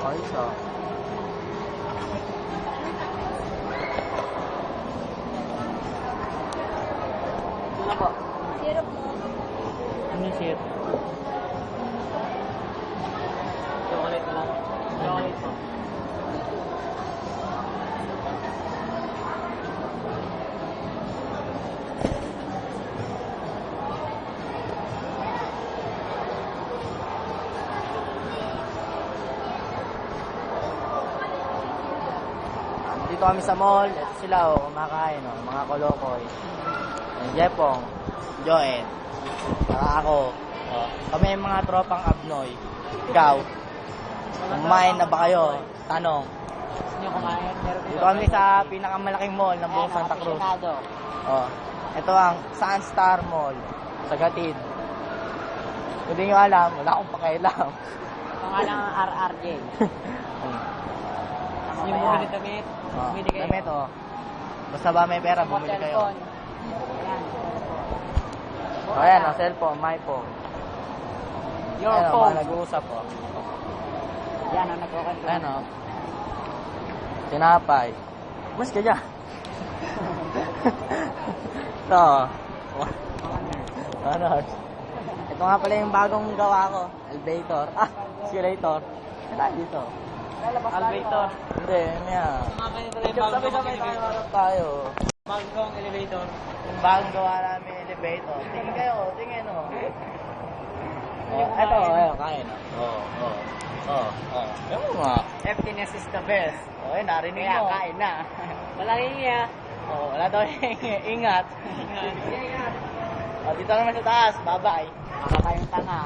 Ayos ah. Ano po? Syrup mo. Ano yung shit? Chocolate na lang. Chocolate po. Dito kami sa mall. Ito sila oh, kumakain oh, mga kolokoy. Yung Jepong, Joel, saka ako. Oh. Kami yung mga tropang abnoy. Ikaw, kumain na ba kayo? Tanong. Gusto nyo kumain? Meron Dito kami sa pinakamalaking mall ng buong Santa Cruz. Oh. Ito ang Sunstar Mall sa Gatid. Kung di nyo alam, wala akong pakialam. Ito nga lang ang RRJ. Yung bumili damit. Oh, Bumili kayo. damit oh. Basta ba may pera, bumili kayo. Ayan. Oh, ayan, oh, cellphone, my phone. Your Ayan, oh, phone. mga nag-uusap oh. Yan ang nagkukwento. Ayan oh. Tinapay. Mas ka dyan. Ito oh. Ano? Ito nga pala yung bagong gawa ko. Elevator. Ah, escalator. Wala dito. Elevator. Hindi, yun yan. Mga ganito pala yung bagong Sabay-sabay tayo, elevator. harap tayo. Bagong elevator. Yung bagong gawa namin elevator. Tingin kayo, tingin oh. Oh, eto, ayun, kain. Yung nga. Emptiness is the best. Oh, ayun, narinig Kaya mo. kain na. Wala hiya. Oh, wala daw ingat. Oh, dito naman sa taas. Bye-bye. Baka kayong tanga.